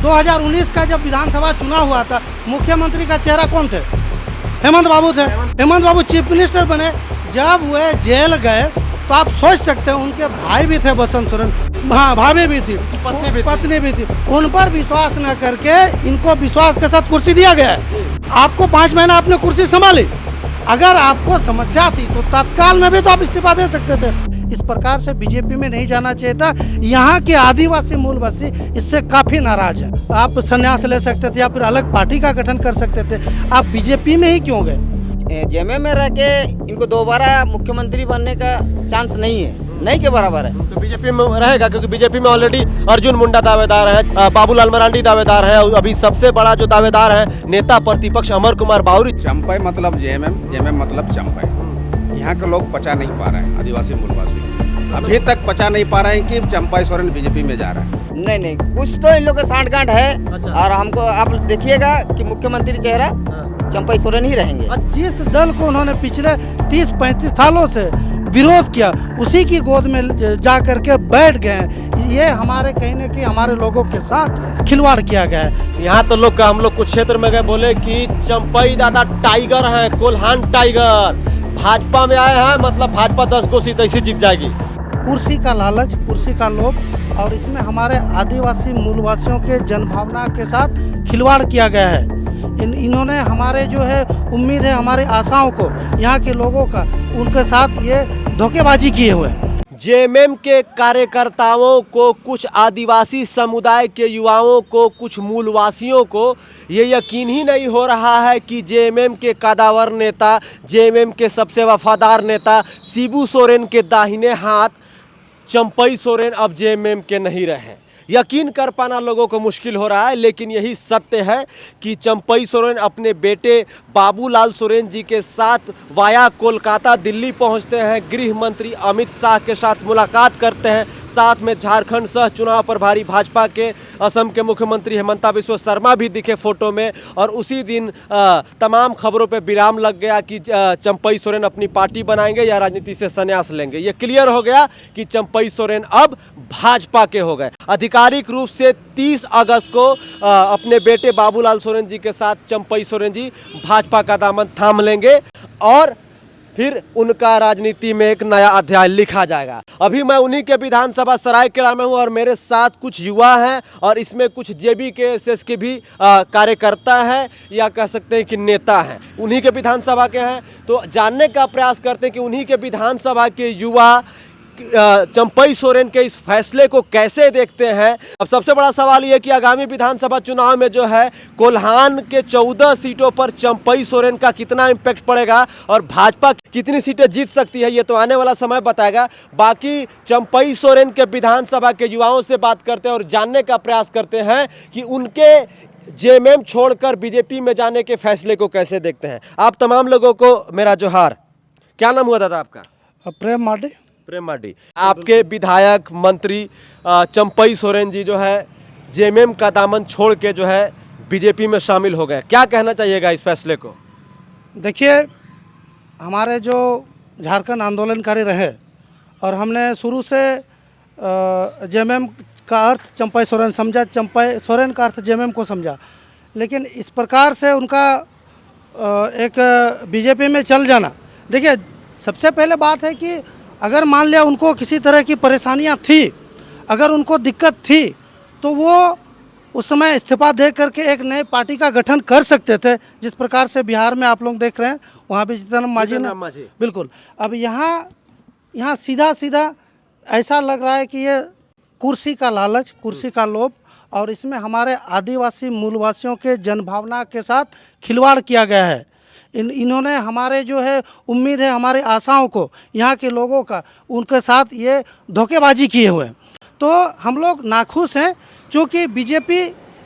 2019 का जब विधानसभा चुनाव हुआ था, मुख्यमंत्री का चेहरा कौन थे? हेमंत बाबू थे। हेमंत बाबू चीफ मिनिस्टर बने। जब वे जेल गए तो आप सोच सकते हैं उनके भाई भी थे बसंत सोरेन, हाँ भाभी भी थी, पत्नी भी थी। उन पर विश्वास न करके इनको विश्वास के साथ कुर्सी दिया गया है। आपको 5 महीना आपने कुर्सी संभाली, अगर आपको समस्या थी तो तत्काल में भी तो आप इस्तीफा दे सकते थे। इस प्रकार से बीजेपी में नहीं जाना चाहिए था। यहाँ के आदिवासी मूलवासी इससे काफी नाराज है। आप संन्यास ले सकते थे या फिर अलग पार्टी का गठन कर सकते थे, आप बीजेपी में ही क्यों गए? जेएमएम में रह के इनको दोबारा मुख्यमंत्री बनने का चांस नहीं है, नहीं के बराबर है। तो बीजेपी में रहेगा, क्योंकि बीजेपी में ऑलरेडी अर्जुन मुंडा दावेदार है, बाबूलाल मरांडी दावेदार है, अभी सबसे बड़ा जो दावेदार है नेता प्रतिपक्ष अमर कुमार बावरी। चंपई मतलब जेएमएम, जेएमएम मतलब चंपई। यहाँ के लोग पचा नहीं पा रहे हैं, आदिवासी मूलवासी अभी तक पचा नहीं पा रहे हैं कि चंपई सोरेन बीजेपी में जा रहा है। नहीं, कुछ तो इन लोग का सांठगांठ है। अच्छा। और हमको आप देखिएगा कि मुख्यमंत्री चेहरा चंपई सोरेन ही रहेंगे। जिस दल को उन्होंने पिछले 30-35 सालों से विरोध किया, उसी की गोद में जा करके बैठ गए। ये हमारे कहीं न कहीं हमारे लोगों के साथ खिलवाड़ किया गया है। यहाँ तो लोग हम लोग कुछ क्षेत्र में गए, बोले कि चंपई दादा टाइगर है, कोल्हान टाइगर। भाजपा में आए हैं, मतलब भाजपा 10 को सीट ऐसी जीत जाएगी। कुर्सी का लालच, कुर्सी का लोभ, और इसमें हमारे आदिवासी मूलवासियों के जनभावना के साथ खिलवाड़ किया गया है। इन्होंने हमारे जो है उम्मीद है, हमारे आशाओं को, यहाँ के लोगों का, उनके साथ ये धोखेबाजी किए हुए हैं। जेएमएम के कार्यकर्ताओं को, कुछ आदिवासी समुदाय के युवाओं को, कुछ मूलवासियों को ये यकीन ही नहीं हो रहा है कि जेएमएम के कदावर नेता, जेएमएम के सबसे वफादार नेता शिबू सोरेन के दाहिने हाथ चंपई सोरेन अब जेएमएम के नहीं रहे। यकीन कर पाना लोगों को मुश्किल हो रहा है, लेकिन यही सत्य है कि चंपई सोरेन अपने बेटे बाबूलाल सोरेन जी के साथ वाया कोलकाता दिल्ली पहुंचते हैं, गृह मंत्री अमित शाह के साथ मुलाकात करते हैं, साथ में झारखंड सह चुनाव प्रभारी भाजपा के असम के मुख्यमंत्री हेमंता बिस्वा शर्मा भी दिखे फोटो में। और उसी दिन तमाम खबरों पे विराम लग गया कि चंपई सोरेन अपनी पार्टी बनाएंगे या राजनीति से संन्यास लेंगे। ये क्लियर हो गया कि चंपई सोरेन अब भाजपा के हो गए। आधिकारिक रूप से 30 अगस्त को अपने बेटे बाबूलाल सोरेन जी के साथ चंपई सोरेन जी भाजपा का दामन थाम लेंगे और फिर उनका राजनीति में एक नया अध्याय लिखा जाएगा। अभी मैं उन्हीं के विधानसभा सरायकेला में हूं और मेरे साथ कुछ युवा हैं और इसमें कुछ जेबीकेएसएस के भी कार्यकर्ता हैं या कह सकते हैं कि नेता हैं, उन्हीं के विधानसभा के हैं। तो जानने का प्रयास करते हैं कि उन्हीं के विधानसभा के युवा चंपई सोरेन के इस फैसले को कैसे देखते हैं। अब सबसे बड़ा सवाल यह कि आगामी विधानसभा चुनाव में जो है कोल्हान के 14 सीटों पर चंपई सोरेन का कितना इम्पैक्ट पड़ेगा और भाजपा कितनी सीटें जीत सकती है, ये तो आने वाला समय बताएगा। बाकी चंपई सोरेन के विधानसभा के युवाओं से बात करते हैं और जानने का प्रयास करते हैं कि उनके जेएमएम छोड़कर बीजेपी में जाने के फैसले को कैसे देखते हैं। आप तमाम लोगों को मेरा जोहार। क्या नाम हुआ दादा आपका? प्रेम मार्डी। प्रेम मार्डी। आपके विधायक मंत्री चंपई सोरेन जी जो है जेएमएम का दामन छोड़ के जो है बीजेपी में शामिल हो गए, क्या कहना चाहिएगा इस फैसले को? देखिए, हमारे जो झारखंड आंदोलनकारी रहे और हमने शुरू से जेएमएम का अर्थ चंपई सोरेन समझा, चंपई सोरेन का अर्थ जेएमएम को समझा, लेकिन इस प्रकार से उनका एक बीजेपी में चल जाना, देखिए सबसे पहले बात है कि अगर मान लिया उनको किसी तरह की परेशानियां थी, अगर उनको दिक्कत थी, तो वो उस समय इस्तीफा दे करके एक नए पार्टी का गठन कर सकते थे। जिस प्रकार से बिहार में आप लोग देख रहे हैं, वहाँ भी जीतन मांझी ने, बिल्कुल। अब यहाँ सीधा सीधा ऐसा लग रहा है कि ये कुर्सी का लालच, कुर्सी का लोभ, और इसमें हमारे आदिवासी मूलवासियों के जनभावना के साथ खिलवाड़ किया गया है। इन्होंने हमारे जो है उम्मीद है, हमारे आशाओं को, यहाँ के लोगों का, उनके साथ ये धोखेबाजी किए हुए हैं। तो हम लोग नाखुश हैं, क्योंकि बीजेपी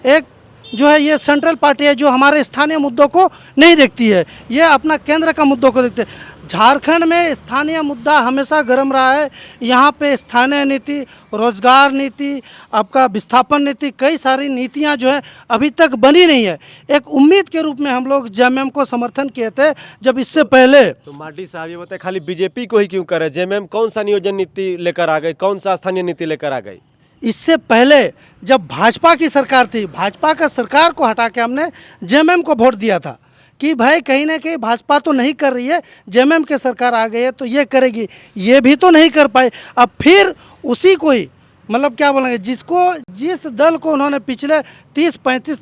एक जो है ये सेंट्रल पार्टी है जो हमारे स्थानीय मुद्दों को नहीं देखती है, ये अपना केंद्र का मुद्दों को देखते हैं। झारखंड में स्थानीय मुद्दा हमेशा गर्म रहा है। यहाँ पे स्थानीय नीति, रोजगार नीति, आपका विस्थापन नीति, कई सारी नीतियाँ जो है अभी तक बनी नहीं है। एक उम्मीद के रूप में हम लोग जेएमएम को समर्थन किए थे जब इससे पहले। तो मार्डी साहब ये बताए खाली बीजेपी को ही क्यों करे, जेएमएम कौन सा नियोजन नीति लेकर आ गई, कौन सा स्थानीय नीति लेकर आ गई? इससे पहले जब भाजपा की सरकार थी, भाजपा का सरकार को हटा के हमने जेएमएम को वोट दिया था कि भाई कहीं ना कहीं भाजपा तो नहीं कर रही है, जेएमएम की सरकार आ गई है तो ये करेगी, ये भी तो नहीं कर पाए। अब फिर उसी को ही मतलब क्या बोलेंगे, जिस दल को उन्होंने पिछले 30-35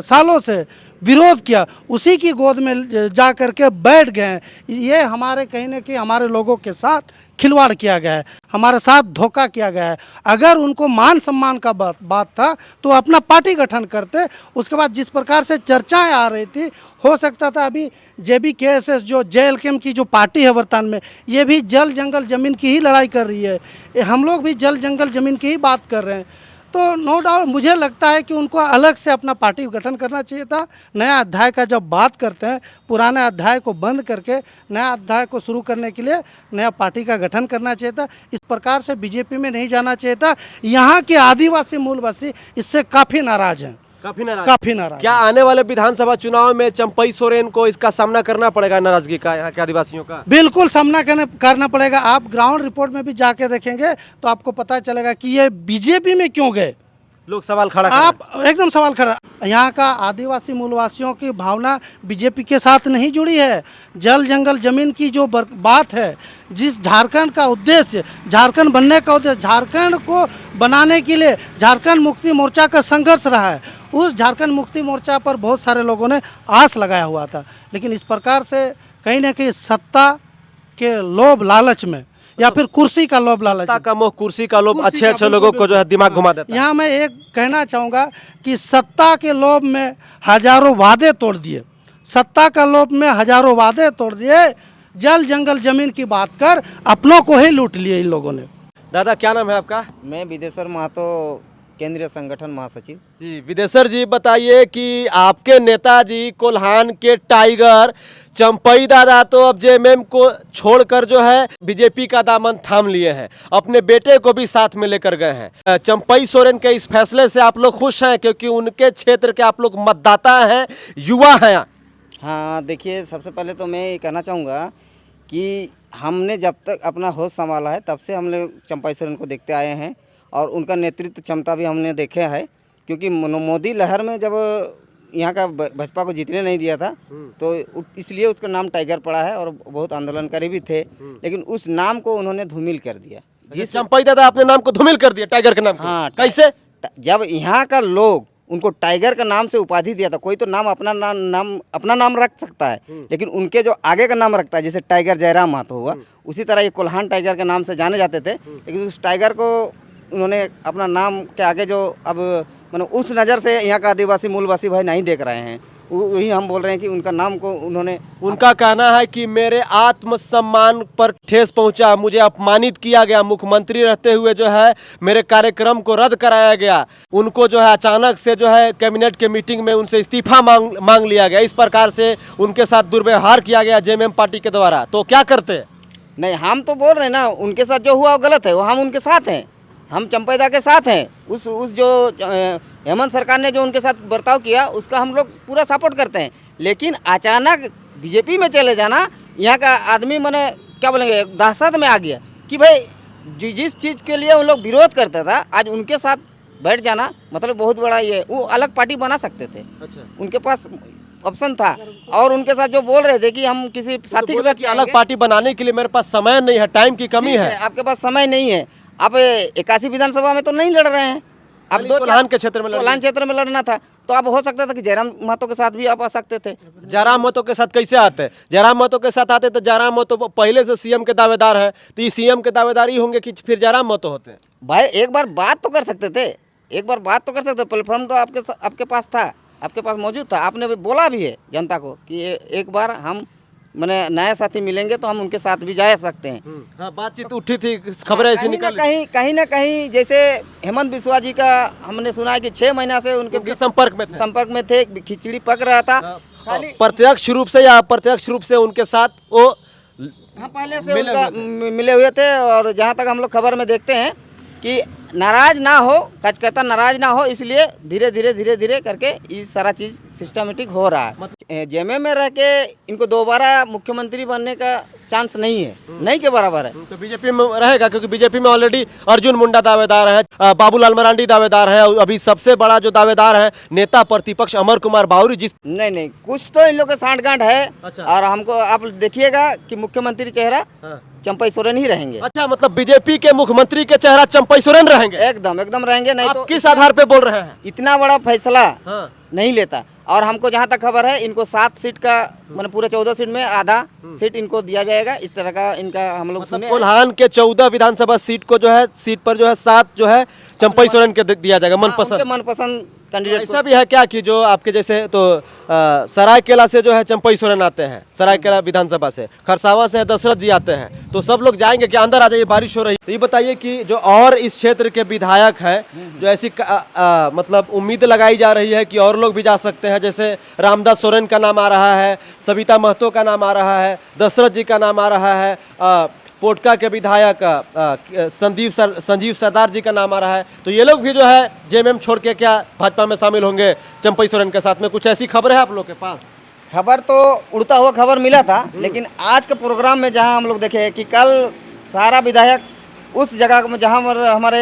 सालों से विरोध किया, उसी की गोद में जा कर के बैठ गए हैं। ये हमारे कहीं ना कहीं हमारे लोगों के साथ खिलवाड़ किया गया है, हमारे साथ धोखा किया गया है। अगर उनको मान सम्मान का बात था तो अपना पार्टी गठन करते। उसके बाद जिस प्रकार से चर्चाएं आ रही थी, हो सकता था अभी JBKSS जो JLKM की जो पार्टी है वर्तमान में, ये भी जल जंगल ज़मीन की ही लड़ाई कर रही है। हम लोग भी जल जंगल ज़मीन की ही बात कर रहे हैं। तो नो डाउट मुझे लगता है कि उनको अलग से अपना पार्टी गठन करना चाहिए था। नया अध्याय का जब बात करते हैं, पुराने अध्याय को बंद करके नया अध्याय को शुरू करने के लिए नया पार्टी का गठन करना चाहिए था। इस प्रकार से बीजेपी में नहीं जाना चाहिए था। यहाँ के आदिवासी मूलवासी इससे काफ़ी नाराज़ हैं, काफी नाराज। काफ़ी नाराज। क्या आने वाले विधानसभा चुनाव में चंपई सोरेन को इसका सामना करना पड़ेगा, नाराजगी का यहाँ के आदिवासियों का? बिल्कुल सामना करना पड़ेगा। आप ग्राउंड रिपोर्ट में भी जाके देखेंगे तो आपको पता चलेगा कि ये बीजेपी में क्यों गए। लोग सवाल खड़ा कर आप एकदम सवाल खड़ा। यहाँ का आदिवासी मूलवासियों की भावना बीजेपी के साथ नहीं जुड़ी है। जल जंगल जमीन की जो बात है, जिस झारखंड का उद्देश्य, झारखंड बनने का उद्देश्य, झारखंड को बनाने के लिए झारखंड मुक्ति मोर्चा का संघर्ष रहा है। उस झारखंड मुक्ति मोर्चा पर बहुत सारे लोगों ने आस लगाया हुआ था, लेकिन इस प्रकार से कहीं ना कहीं सत्ता के लोभ लालच में या फिर कुर्सी का लोभ लालच, सत्ता का मोह, कुर्सी का लोभ अच्छे लोगों को जो है दिमाग घुमा देता है। यहाँ मैं एक कहना चाहूँगा कि सत्ता के लोभ में हजारों वादे तोड़ दिए, सत्ता का लोभ में हजारों वादे तोड़ दिए। जल जंगल जमीन की बात कर अपनों को ही लूट लिए इन लोगों ने। दादा क्या नाम है आपका? मैं विदेशर महतो, केंद्रीय संगठन महासचिव। जी विदेशर जी, बताइए कि आपके नेताजी कोल्हान के टाइगर चंपई दादा तो अब जेएमएम को छोड़कर जो है बीजेपी का दामन थाम लिए हैं, अपने बेटे को भी साथ में लेकर गए हैं। चंपई सोरेन के इस फैसले से आप लोग खुश हैं क्योंकि उनके क्षेत्र के आप लोग मतदाता हैं, युवा हैं? हाँ देखिए, सबसे पहले तो मैं ये कहना चाहूँगा कि हमने जब तक अपना होश संभाला है तब से हम लोग चंपई सोरेन को देखते आए हैं और उनका नेतृत्व क्षमता भी हमने देखे है। क्योंकि मोदी लहर में जब यहाँ का भाजपा को जीतने नहीं दिया था तो इसलिए उसका नाम टाइगर पड़ा है और बहुत आंदोलनकारी भी थे, लेकिन उस नाम को उन्होंने धूमिल कर दिया। जिस चंपई दादा अपने नाम को धूमिल कर दिया टाइगर के नाम को। हाँ, कैसे? जब यहाँ का लोग उनको टाइगर का नाम से उपाधि दिया था, कोई तो नाम अपना नाम रख सकता है, लेकिन उनके जो आगे का नाम रखता है, जैसे टाइगर जयराम महतो हुआ, उसी तरह ये कोल्हान टाइगर के नाम से जाने जाते थे। लेकिन उस टाइगर को उन्होंने अपना नाम के आगे जो अब मतलब उस नज़र से यहाँ का आदिवासी मूलवासी भाई नहीं देख रहे हैं। वही हम बोल रहे हैं कि उनका नाम को उन्होंने, उनका कहना है कि मेरे आत्मसम्मान पर ठेस पहुंचा, मुझे अपमानित किया गया, मुख्यमंत्री रहते हुए जो है मेरे कार्यक्रम को रद्द कराया गया, उनको जो है अचानक से जो है कैबिनेट के मीटिंग में उनसे इस्तीफा मांग लिया गया, इस प्रकार से उनके साथ दुर्व्यवहार किया गया जेएमएम पार्टी के द्वारा। तो क्या करते? नहीं, हम तो बोल रहे हैं ना, उनके साथ जो हुआ वो गलत है, वो हम उनके साथ हैं, हम चंपैदा के साथ हैं। उस जो हेमंत सरकार ने जो उनके साथ बर्ताव किया उसका हम लोग पूरा सपोर्ट करते हैं। लेकिन अचानक बीजेपी में चले जाना, यहाँ का आदमी मैंने क्या बोलेंगे दहशत में आ गया कि भाई जिस चीज़ के लिए उन लोग विरोध करता था, आज उनके साथ बैठ जाना मतलब बहुत बड़ा ये, वो अलग पार्टी बना सकते थे। अच्छा, उनके पास ऑप्शन था और उनके साथ जो बोल रहे थे कि हम किसी साथी के साथ अलग पार्टी बनाने के लिए मेरे पास समय नहीं है, टाइम की कमी है। आपके पास समय नहीं है, आप 81 विधानसभा में तो नहीं लड़ रहे हैं, आप कोल्हान के क्षेत्र में कोल्हान क्षेत्र में लड़ना था, तो आप हो सकता था कि जयराम महतो के साथ भी आप आ सकते थे। जयराम महतो के साथ कैसे आते? जयराम महतो के साथ आते तो जयराम महतो पहले से सीएम के दावेदार है, तो ये सीएम के दावेदार ही होंगे कि फिर जयराम महतो होते हैं? भाई एक बार बात तो कर सकते थे, एक बार बात तो कर सकते थे, प्लेटफॉर्म तो आपके पास था, आपके पास मौजूद था, आपने बोला भी है जनता को कि एक बार हम मैंने नए साथी मिलेंगे तो हम उनके साथ भी जा सकते हैं। हाँ, बातचीत उठी थी, खबरें ऐसी निकल कहीं ना कहीं जैसे हेमंत बिस्वा जी का हमने सुना है कि 6 महीना से उनके संपर्क में थे, खिचड़ी पक रहा था। प्रत्यक्ष रूप से या अप्रत्यक्ष रूप से उनके साथ वो पहले से मिले हुए थे। और जहाँ तक हम लोग खबर में देखते हैं कि नाराज ना हो, कार्यकर्ता नाराज ना हो, इसलिए धीरे धीरे करके ये सारा चीज़ सिस्टमेटिक हो रहा है। जेएमएम में रह के इनको दोबारा मुख्यमंत्री बनने का चांस नहीं है, नहीं के बराबर है। तो बीजेपी में रहेगा, क्योंकि बीजेपी में ऑलरेडी अर्जुन मुंडा दावेदार है, बाबूलाल मरांडी दावेदार है, और अभी सबसे बड़ा जो दावेदार है नेता प्रतिपक्ष अमर कुमार बावरी। जिस नहीं, कुछ तो इन लोग का सांठगांठ है। अच्छा। और हमको आप देखिएगा कि मुख्यमंत्री चेहरा हाँ। चंपई सोरेन ही रहेंगे। अच्छा, मतलब बीजेपी के मुख्यमंत्री के चेहरा चंपई सोरेन रहेंगे? एकदम रहेंगे। नहीं आप तो किस आधार पे बोल रहे हैं? इतना बड़ा फैसला हाँ। नहीं लेता। और हमको जहाँ तक खबर है, इनको 7 सीट का मैंने पूरे 14 सीट में आधा सीट इनको दिया जाएगा, इस तरह का इनका हम लोग मतलब सुने। कोल्हान के 14 विधानसभा सीट को जो है, सीट पर जो है 7 जो है चंपई सोरेन के दिया जाएगा, मनपसंद। मनपसंद कैंडिडेट ऐसा भी है क्या कि जो आपके जैसे तो सरायकेला से जो है चंपई सोरेन आते हैं, सरायकेला विधानसभा से, खरसावा से दशरथ जी आते हैं, तो सब लोग जाएंगे कि अंदर आ जाइए, बारिश हो रही है। तो ये बताइए कि जो और इस क्षेत्र के विधायक है, जो ऐसी मतलब उम्मीद लगाई जा रही है कि और लोग भी जा सकते हैं, जैसे रामदास सोरेन का नाम आ रहा है, सविता महतो का नाम आ रहा है, दशरथ जी का नाम आ रहा है, पोटका के विधायक संजीव सरदार जी का नाम आ रहा है, तो ये लोग भी जो है जेएमएम छोड़ के क्या भाजपा में शामिल होंगे चंपई सोरेन के साथ में? कुछ ऐसी खबर है आप लोग के पास? खबर तो उड़ता हुआ खबर मिला था, लेकिन आज के प्रोग्राम में जहां हम लोग देखे कि कल सारा विधायक उस जगह में जहां हमारे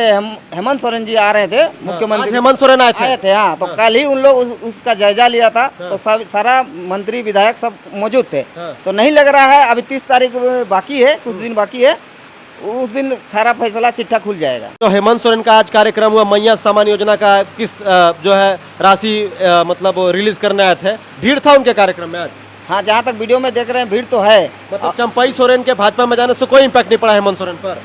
हेमंत सोरेन जी आ रहे थे, मुख्यमंत्री हेमंत सोरेन आए थे। हाँ, तो कल ही उन लोग उसका जायजा लिया था। तो सब सारा मंत्री विधायक सब मौजूद थे। तो नहीं लग रहा है, अभी 30 तारीख बाकी है, कुछ दिन बाकी है, उस दिन सारा फैसला चिट्ठा खुल जाएगा। तो हेमंत सोरेन का आज कार्यक्रम हुआ, मैया सम्मान योजना का किस जो है राशि मतलब रिलीज करने आए थे, भीड़ था उनके कार्यक्रम में आज? हाँ, जहाँ तक वीडियो में देख रहे हैं भीड़ तो है। मतलब चंपई सोरेन के भाजपा में जाने से कोई इम्पैक्ट नहीं पड़ा हेमंत सोरेन पर?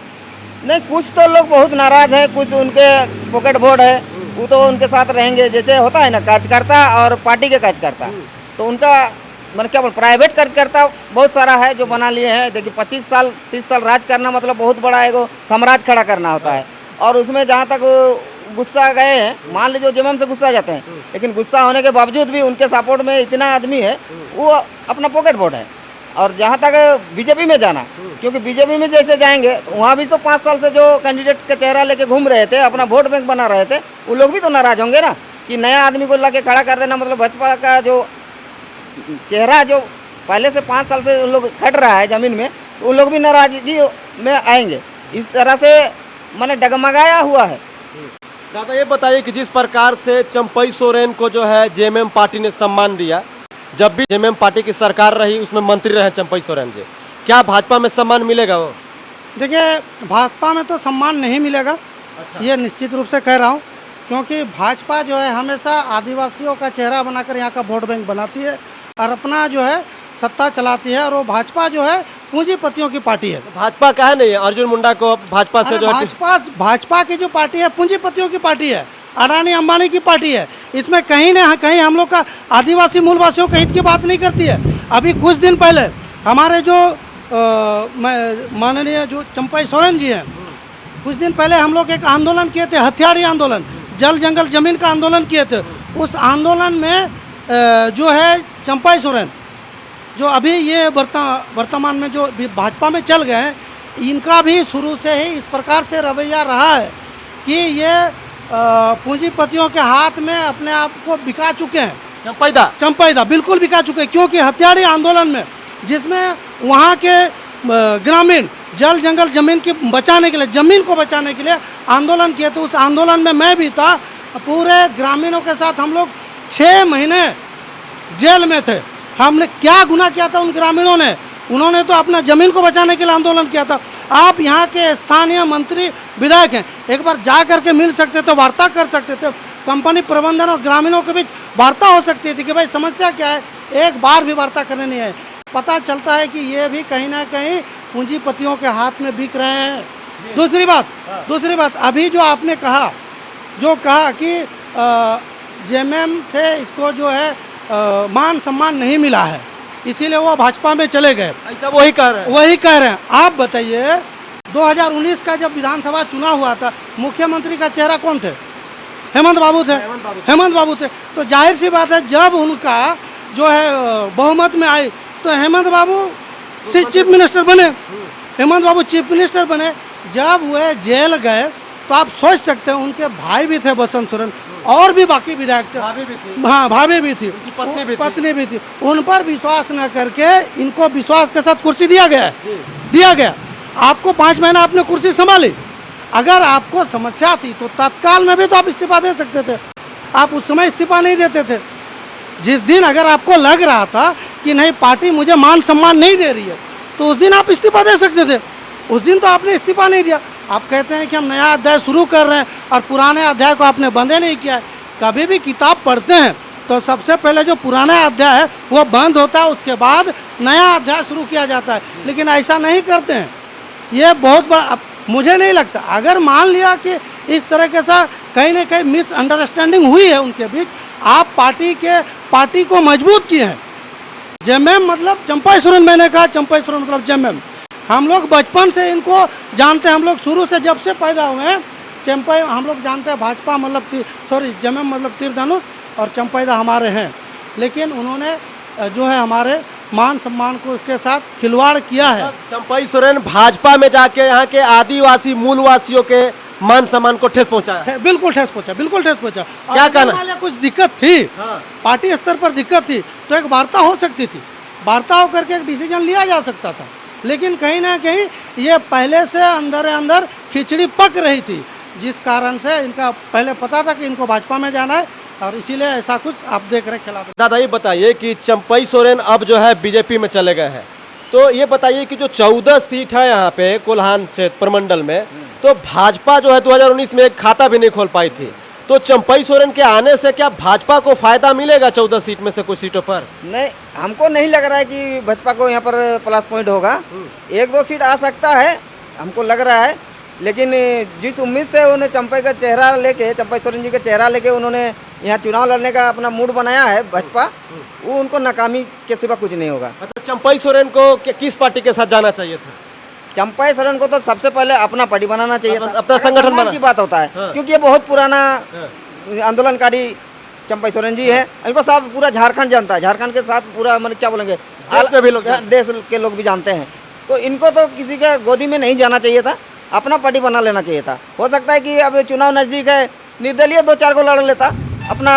नहीं, कुछ तो लोग बहुत नाराज हैं, कुछ उनके पॉकेट बोर्ड है, वो तो उनके साथ रहेंगे। जैसे होता है ना कार्यकर्ता और पार्टी के कार्यकर्ता, तो उनका मतलब क्या बोल, प्राइवेट कार्यकर्ता बहुत सारा है जो बना लिए हैं। देखिए 25 साल 30 साल राज करना मतलब बहुत बड़ा एगो साम्राज्य खड़ा करना होता है। और उसमें जहाँ तक गुस्सा गए हैं, मान लीजिए जेएमएम से गुस्सा जाते हैं, लेकिन गुस्सा होने के बावजूद भी उनके सपोर्ट में इतना आदमी है, वो अपना पॉकेट बोर्ड है। और जहाँ तक बीजेपी में जाना, क्योंकि बीजेपी में जैसे जाएंगे वहाँ भी तो 5 साल से जो कैंडिडेट का चेहरा लेके घूम रहे थे, अपना वोट बैंक बना रहे थे, वो लोग भी तो नाराज होंगे ना कि नया आदमी को लाके खड़ा कर देना। मतलब भाजपा का जो चेहरा जो पहले से 5 साल से उन लोग खट रहा है ज़मीन में, तो उन लोग भी नाराजगी में आएंगे। इस तरह से मैंने डगमगाया हुआ है। दादा ये बताइए कि जिस प्रकार से चंपई सोरेन को जो है जेएमएम पार्टी ने सम्मान दिया, जब भी जेएमएम पार्टी की सरकार रही उसमें मंत्री रहे चंपई सोरेन जी, क्या भाजपा में सम्मान मिलेगा? वो देखिए, भाजपा में तो सम्मान नहीं मिलेगा। अच्छा। ये निश्चित रूप से कह रहा हूँ, क्योंकि भाजपा जो है हमेशा आदिवासियों का चेहरा बनाकर यहाँ का वोट बैंक बनाती है और अपना जो है सत्ता चलाती है। और वो भाजपा जो है पूंजीपतियों की पार्टी है। भाजपा का है नहीं, अर्जुन मुंडा को भाजपा से जो है भाजपा की जो पार्टी है पूंजीपतियों की पार्टी है, अडानी अंबानी की पार्टी है। इसमें कहीं ना कहीं हम लोग का आदिवासी मूलवासियों के हित की बात नहीं करती है। अभी कुछ दिन पहले हमारे जो माननीय जो चंपई सोरेन जी हैं, कुछ दिन पहले हम लोग एक आंदोलन किए थे, हथियारी आंदोलन, जल जंगल जमीन का आंदोलन किए थे। उस आंदोलन में जो है चंपई सोरेन जो अभी ये वर्तमान में जो भाजपा में चल गए हैं, इनका भी शुरू से ही इस प्रकार से रवैया रहा है कि ये पूंजीपतियों के हाथ में अपने आप को बिका चुके हैं। चंपैदा बिल्कुल बिका चुके हैं, क्योंकि हथियारी आंदोलन में जिसमें वहाँ के ग्रामीण जल जंगल जमीन की बचाने के लिए, जमीन को बचाने के लिए आंदोलन किए। तो उस आंदोलन में मैं भी था। पूरे ग्रामीणों के साथ हम लोग 6 महीने जेल में थे। हमने क्या गुनाह किया था उन ग्रामीणों ने? उन्होंने तो अपना ज़मीन को बचाने के लिए आंदोलन किया था। आप यहाँ के स्थानीय मंत्री विधायक हैं, एक बार जा करके मिल सकते थे, वार्ता कर सकते थे। कंपनी प्रबंधन और ग्रामीणों के बीच वार्ता हो सकती थी कि भाई समस्या क्या है। एक बार भी वार्ता करने नहीं है। पता चलता है कि ये भी कहीं ना कहीं पूंजीपतियों के हाथ में बिक रहे हैं। दूसरी बात अभी जो आपने कहा कि जेएमएम से इसको जो है मान सम्मान नहीं मिला है, इसीलिए वो भाजपा में चले गए, ऐसा वही कह रहे हैं। आप बताइए, 2019 का जब विधानसभा चुनाव हुआ था, मुख्यमंत्री का चेहरा कौन थे? हेमंत बाबू थे। तो जाहिर सी बात है, जब उनका जो है बहुमत में आई तो हेमंत बाबू चीफ मिनिस्टर बने। जब वे जेल गए तो आप सोच सकते हैं उनके भाई भी थे बसंत सोरेन और भी बाकी विधायक थे, भाभी भी थी, हाँ भाभी भी थी, पत्नी भी थी। उन पर विश्वास न करके इनको विश्वास के साथ कुर्सी दिया गया। आपको 5 महीना आपने कुर्सी संभाली, अगर आपको समस्या थी तो तत्काल में भी तो आप इस्तीफा दे सकते थे, आप उस समय इस्तीफा नहीं देते थे। जिस दिन अगर आपको लग रहा था कि नहीं पार्टी मुझे मान सम्मान नहीं दे रही है तो उस दिन आप इस्तीफा दे सकते थे, उस दिन तो आपने इस्तीफा नहीं दिया। आप कहते हैं कि हम नया अध्याय शुरू कर रहे हैं और पुराने अध्याय को आपने बंद नहीं किया है। कभी भी किताब पढ़ते हैं तो सबसे पहले जो पुराना अध्याय है वो बंद होता है, उसके बाद नया अध्याय शुरू किया जाता है, लेकिन ऐसा नहीं करते हैं। ये बहुत बड़ा, मुझे नहीं लगता, अगर मान लिया कि इस तरह के सा कहीं ना कहीं मिसअंडरस्टैंडिंग हुई है उनके बीच, आप पार्टी को मजबूत किए हैं। जेएमएम मतलब चंपाई सोरेन, मैंने कहा चंपाई सोरेन मतलब जेएमएम। हम लोग बचपन से इनको जानते हैं, हम लोग शुरू से जब से पैदा हुए हैं चंपाई हम लोग जानते हैं, भाजपा मतलब जेएमएम मतलब तीर धनुष और चंपाईदा हमारे हैं, लेकिन उन्होंने जो है हमारे मान सम्मान को के साथ खिलवाड़ किया है। चंपाई सोरेन भाजपा में जाके यहाँ के आदिवासी मूलवासियों के मान सम्मान को ठेस पहुंचाया है। बिल्कुल ठेस पहुंचा, बिल्कुल ठेस पहुंचा। क्या कहना? कुछ दिक्कत थी, हाँ। पार्टी स्तर पर दिक्कत थी तो एक वार्ता हो सकती थी, वार्ता हो करके एक डिसीजन लिया जा सकता था, लेकिन कहीं ना कहीं ये पहले से अंदर खिचड़ी पक रही थी, जिस कारण से इनका पहले पता था कि इनको भाजपा में जाना है और इसीलिए ऐसा कुछ आप देख रहे खिलाफ। दादा ये बताइए कि चंपाई सोरेन अब जो है बीजेपी में चले गए हैं, तो ये बताइए कि जो 14 सीट है यहाँ पे कोल्हान क्षेत्र प्रमंडल में, तो भाजपा जो है 2019 में एक खाता भी नहीं खोल पाई थी, तो चंपाई सोरेन के आने से क्या भाजपा को फायदा मिलेगा 14 सीट में से कुछ सीटों पर? नहीं, हमको नहीं लग रहा है कि भाजपा को यहाँ पर प्लस पॉइंट होगा। 1-2 सीट आ सकता है, हमको लग रहा है, लेकिन जिस उम्मीद से उन्हें चंपाई सोरेन जी का चेहरा लेके उन्होंने यहाँ चुनाव लड़ने का अपना मूड बनाया है भाजपा, वो उनको नाकामी के सिवा कुछ नहीं होगा। मतलब चंपाई सोरेन को किस पार्टी के साथ जाना चाहिए था? चंपाई सोरेन को तो सबसे पहले अपना पार्टी बनाना चाहिए था, अपना संगठन सम्मान की बात होता है, हाँ। क्योंकि ये बहुत पुराना आंदोलनकारी चंपाई सोरेन जी है। इनको सब पूरा झारखंड जानता है, झारखंड के साथ पूरा मतलब क्या बोलेंगे, देश के लोग भी जानते हैं, तो इनको तो किसी के गोदी में नहीं जाना चाहिए था, अपना पार्टी बना लेना चाहिए था। हो सकता है कि अब चुनाव नज़दीक है, निर्दलीय 2-4 को लड़ लेता, अपना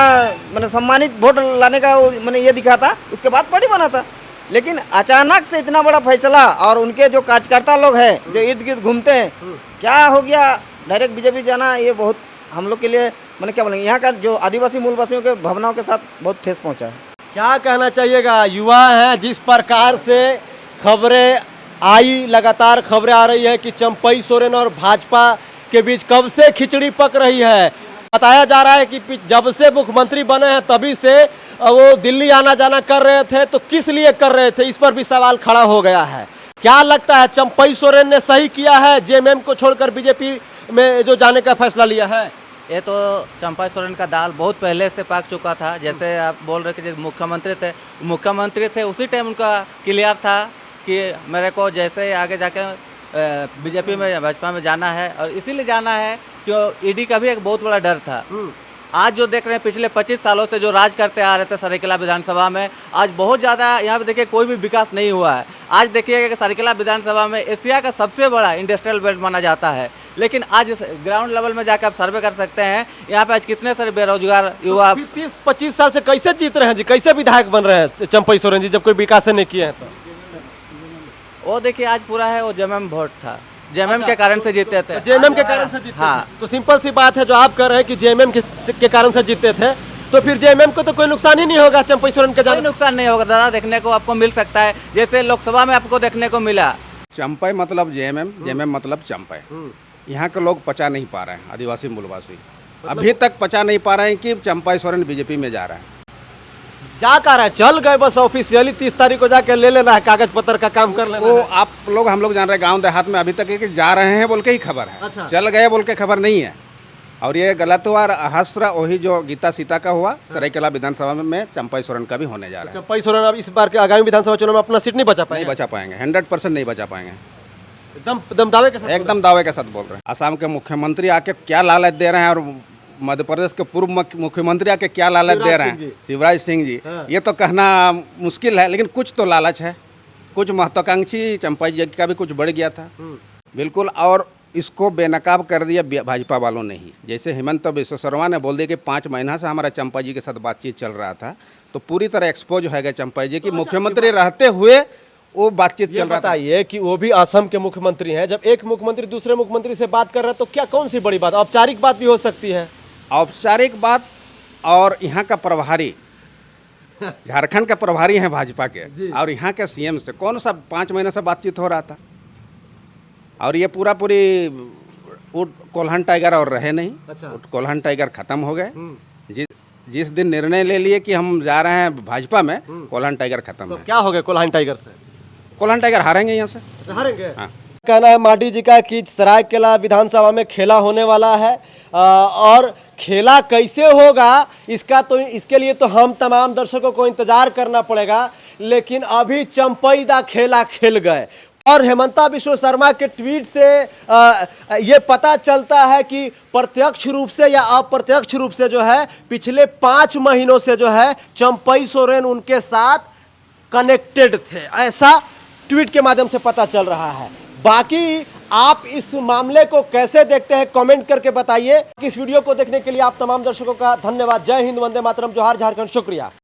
मैंने सम्मानित वोट लाने का मैंने ये दिखाता, उसके बाद पार्टी बनाता। लेकिन अचानक से इतना बड़ा फैसला, और उनके जो कार्यकर्ता लोग हैं जो इर्द गिर्द घूमते हैं, क्या हो गया डायरेक्ट बीजेपी जाना, ये बहुत हम लोग के लिए मैंने क्या बोलेंगे, यहाँ का जो आदिवासी मूलवासियों के भावनाओं के साथ बहुत ठेस पहुँचा है। क्या कहना चाहिएगा? युवा हैं, जिस प्रकार से खबरें आई, लगातार खबरें आ रही है कि चंपाई सोरेन और भाजपा के बीच कब से खिचड़ी पक रही है। बताया जा रहा है कि जब से मुख्यमंत्री बने हैं तभी से वो दिल्ली आना जाना कर रहे थे, तो किस लिए कर रहे थे, इस पर भी सवाल खड़ा हो गया है। क्या लगता है चंपाई सोरेन ने सही किया है जेएमएम को छोड़कर बीजेपी में जो जाने का फैसला लिया है? ये तो चंपाई सोरेन का दाल बहुत पहले से पक चुका था। जैसे आप बोल रहे कि मुख्यमंत्री थे उसी टाइम उनका क्लियर था कि मेरे को जैसे आगे जाके बीजेपी में भाजपा में जाना है, और इसीलिए जाना है जो ईडी का भी एक बहुत बड़ा डर था। आज जो देख रहे हैं पिछले 25 सालों से जो राज करते आ रहे थे सरायकेला विधानसभा में, आज बहुत ज़्यादा यहाँ पे देखिए कोई भी विकास नहीं हुआ है। आज देखिएगा कि सरायकेला विधानसभा में एशिया का सबसे बड़ा इंडस्ट्रियल बेल्ट माना जाता है, लेकिन आज ग्राउंड लेवल में जाकर आप सर्वे कर सकते हैं, यहाँ पे आज कितने सारे बेरोजगार युवा 30-25 साल से कैसे जीत रहे हैं जी, कैसे विधायक बन रहे हैं चंपाई सोरेन जी, जब कोई विकास नहीं किए हैं? तो वो देखिए आज पूरा है वो जेएमएम वोट था, जेएमएम के कारण से जीते थे। जेएमएम के कारण से जीते हाँ। थे। तो सिंपल सी बात है जो आप कह रहे हैं कि जेएमएम के कारण से जीते थे, तो फिर जेएमएम को तो कोई नुकसान ही नहीं होगा चंपाई सोरेन के कोई जाने? नुकसान नहीं होगा दादा, देखने को आपको मिल सकता है जैसे लोकसभा में आपको देखने को मिला। चंपाई मतलब जेएमएम मतलब चंपाई। यहाँ के लोग पचा नहीं पा रहे हैं, आदिवासी मूलवासी अभी तक पचा नहीं पा रहे हैं कि चंपाई सोरेन बीजेपी में जा रहा है। जा कर है, चल गए बस ऑफिशियली 30 तारीख को जाके ले लेना है, कागज पत्र का काम कर लेना वो है। आप लोग हम लोग जान रहे हैं, गांव देहात में अभी तक है कि जा रहे हैं बोल के ही खबर है। अच्छा। चल गए बोल के खबर नहीं है, और ये गलत हुआ। हस्र वही जो गीता सीता का हुआ, सरायकेला विधानसभा में चंपाई सोरेन का भी होने जा रहा है। चंपाई सोरेन अब इस बार के आगामी विधानसभा चुनाव में अपना सीट नहीं बचा नहीं पाएंगे? बचा पाएंगे, 100% नहीं बचा पाएंगे। एकदम दावे के साथ? एकदम दावे के साथ बोल रहे हैं। असम के मुख्यमंत्री आके क्या लालच दे रहे हैं, और मध्य प्रदेश के पूर्व मुख्यमंत्री आके क्या लालच दे रहे हैं, शिवराज सिंह जी, ये तो कहना मुश्किल है, लेकिन कुछ तो लालच है, कुछ महत्वाकांक्षी चंपाई जी का भी कुछ बढ़ गया था बिल्कुल। और इसको बेनकाब कर दिया भाजपा वालों ने ही। जैसे हेमंत बिश्व शर्मा ने बोल दिया कि 5 महीना से हमारा चंपा जी के साथ बातचीत चल रहा था, तो पूरी तरह एक्सपोज हो गया चंपा जी की मुख्यमंत्री रहते हुए वो बातचीत ये चल रहा था। बताइए कि वो भी असम के मुख्यमंत्री हैं, जब एक मुख्यमंत्री दूसरे मुख्यमंत्री से बात कर रहा है तो क्या कौन सी बड़ी बात, औपचारिक बात भी हो सकती है। औपचारिक बात, और यहाँ का प्रभारी झारखंड का प्रभारी हैं भाजपा के, और यहाँ के सीएम से कौन सा 5 महीने से बातचीत हो रहा था। और ये पूरी कोल्हान टाइगर और रहे नहीं। अच्छा। कोल्हान टाइगर खत्म हो गए। जिस दिन निर्णय ले लिए कि हम जा रहे हैं भाजपा में, कोल्हान टाइगर खत्म तो है। क्या हो गया कोल्हान टाइगर से? कोल्हान टाइगर हारेंगे यहाँ से। हारेंगे। हाँ। कहना है माटी जी का कि सरायकेला विधानसभा में खेला होने वाला है, और खेला कैसे होगा इसके लिए तो हम तमाम दर्शकों को इंतजार करना पड़ेगा। लेकिन अभी चंपईदा खेला खेल गए, और हेमंता बिश्व शर्मा के ट्वीट से ये पता चलता है कि प्रत्यक्ष रूप से या अप्रत्यक्ष रूप से जो है पिछले 5 महीनों से जो है चंपई सोरेन उनके साथ कनेक्टेड थे, ऐसा ट्वीट के माध्यम से पता चल रहा है। बाकी आप इस मामले को कैसे देखते हैं कमेंट करके बताइए। इस वीडियो को देखने के लिए आप तमाम दर्शकों का धन्यवाद। जय हिंद, वंदे मातरम, जोहार झारखंड, शुक्रिया।